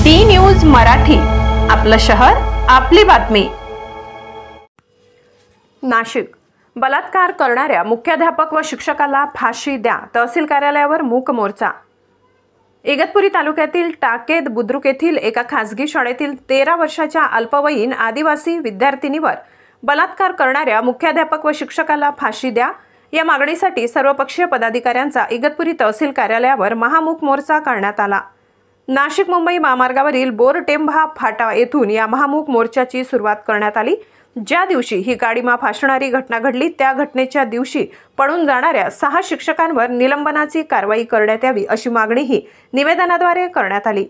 D news Marathi, आपलं शहर आपली बातमी। नाशिक, बलात्कार करणाऱ्या मुख्याध्यापक व शिक्षकाला फाशी द्या, तहसील कार्यालयावर मूक मोर्चा। इगतपुरी तालुक्यातील टाकेद बुद्रुक येथील एका खासगी शाळेतील 13 वर्षाच्या अल्पवयीन आदिवासी विद्यार्थिनीवर बलात्कार करणाऱ्या मुख्याध्यापक व शिक्षकाला फाशी द्या या मागणीसाठी सर्वपक्षीय पदाधिकाऱ्यांचा इगतपुरी तहसील कार्यालयावर महामूक मोर्चा करण्यात आला। नाशिक मुंबई महामार्गावरील बोरटेंभा फाटा येथून या महामूक मोर्चाची सुरुवात करण्यात आली। ज्या दिवशी ही गाडी माफ असणारी घटना घडली त्या घटनेच्या दिवशी पळून जाणाऱ्या 6 शिक्षकांवर निलंबनाची कारवाई करण्यात यावी अशी मागणीही निवेदनाद्वारे करण्यात आली।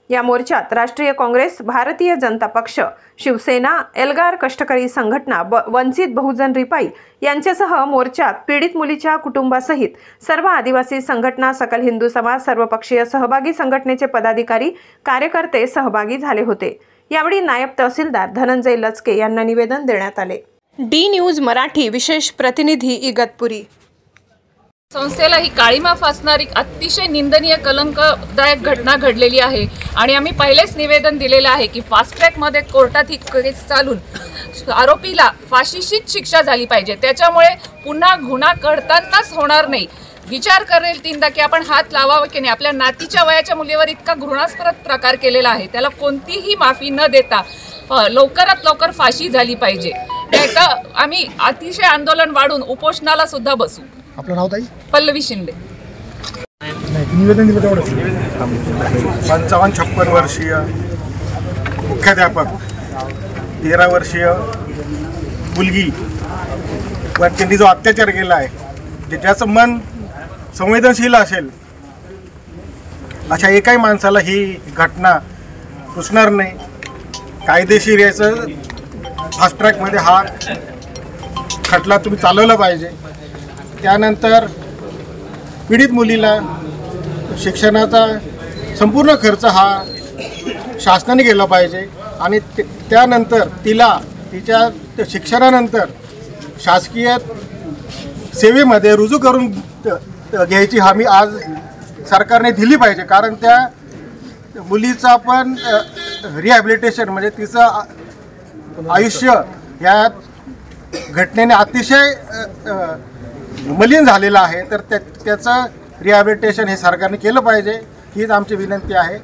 या मोर्चात राष्ट्रीय काँग्रेस, भारतीय जनता पक्ष, शिवसेना, एल्गार कष्टकरी संघटना, वंचित बहुजन रिपाई यांच्यासह मोर्चात पीडित मुलीच्या कुटुंबासहित सर्व आदिवासी संघटना, सकल हिंदू समाज, सर्वपक्षीय सहभागी संघटनेचे पदाधिकारी, कार्यकर्ते सहभागी झाले होते। यावेळी नायब तहसीलदार धनंजय लचके यांना निवेदन देण्यात आले। डी न्यूज मराठी विशेष प्रतिनिधी इगतपुरी। संस्थेला ही काळीमा फासणारी अतिशय निंदनीय कलंकदायक घटना घडलेली आहे आणि आम्ही पहिलेच निवेदन दिलेले आहे की फास्ट ट्रॅकमध्ये कोर्टात ही केस चालून आरोपीला फाशीचीच शिक्षा झाली पाहिजे। त्याच्यामुळे पुन्हा गुन्हा घडतानाच होणार नाही। विचार करेल तीनदा की आपण हात लावावा की नाही। आपल्या नातीच्या वयाच्या मुलीवर इतका घृणास्पद प्रकार केलेला आहे, त्याला कोणतीही माफी न देता लवकरात लवकर फाशी झाली पाहिजे। नाहीतर आम्ही अतिशय आंदोलन वाढून उपोषणाला सुद्धा बसू। आपलं नाव ताई? पल्लवी शिंदे। निवेदन दिलं तेवढंच। 55-56 वर्षीय मुख्याध्यापक, 13 वर्षीय मुलगी वर त्यांनी जो अत्याचार केला आहे, ज्याचं मन संवेदनशील असेल अशा एकाही माणसाला ही घटना पुसणार नाही। कायदेशीर याचं फास्ट ट्रॅकमध्ये हा खटला तुम्ही चालवला पाहिजे। त्यानंतर पीडित मुलीला शिक्षणाचा संपूर्ण खर्च हा शासनाने केला पाहिजे आणि त्यानंतर तिच्या शिक्षणानंतर शासकीय सेवेमध्ये रुजू करून घ्यायची हमी आज सरकारने दिली पाहिजे। कारण त्या मुलीचा पण रिहॅबिलिटेशन म्हणजे तिचं आयुष्य या घटनेने अतिशय मलिन झालेलं आहे, तर त्याचं रिहॅबिलिटेशन हे सरकारने केलं पाहिजे, हीच आमची विनंती आहे।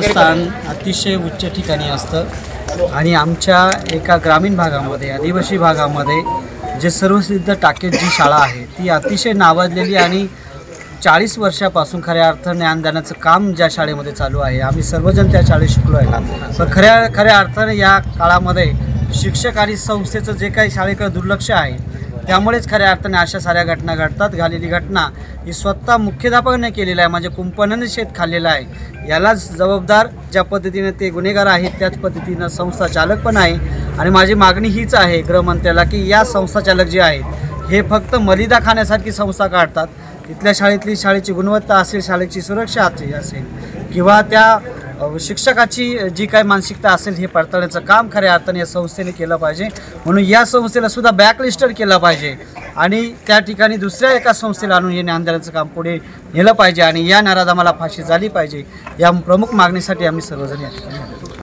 स्थान अतिशय उच्च ठिकाणी असतं आणि आमच्या एका ग्रामीण भागामध्ये, आदिवासी भागामध्ये जे सर्वसिद्ध टाकेद जी शाळा आहे ती अतिशय नावाजलेली आणि 40 वर्षापासून खऱ्या अर्थाने ज्ञानदानाचं काम ज्या शाळेमध्ये चालू आहे। आम्ही सर्वजण त्या शाळेत शिकलो आहे, पण खऱ्या अर्थाने या काळामध्ये शिक्षक आणि संस्थेचं जे काही शाळेकडे दुर्लक्ष आहे त्यामुळेच खऱ्या अर्थाने अशा साऱ्या घटना घडतात। झालेली घटना ही स्वतः मुख्याध्यापकाने केलेला आहे, म्हणजे कुंपणाने शेत खाल्लेलं आहे। यालाच जबाबदार ज्या पद्धतीने ते गुन्हेगार आहेत त्याच पद्धतीनं संस्था चालक पण आहे। आणि माझी मागणी हीच आहे गृहमंत्र्याला की या संस्था चालक जे आहेत हे फक्त मलिदा खाण्यासारखी संस्था काढतात। तिथल्या शाळेची गुणवत्ता असेल, शाळेची सुरक्षा असेल किंवा त्या शिक्षकाची जी काही मानसिकता असेल हे पडताळण्याचं काम खऱ्या अर्थाने या संस्थेने केलं पाहिजे। म्हणून या संस्थेला सुद्धा बॅकलिस्टेड केलं पाहिजे आणि त्या ठिकाणी दुसऱ्या एका संस्थेला आणून हे ज्ञानदानाचं काम पुढे नेलं पाहिजे आणि या नराधमाला फाशी झाली पाहिजे। या प्रमुख मागणीसाठी आम्ही सर्वजण या ठिकाणी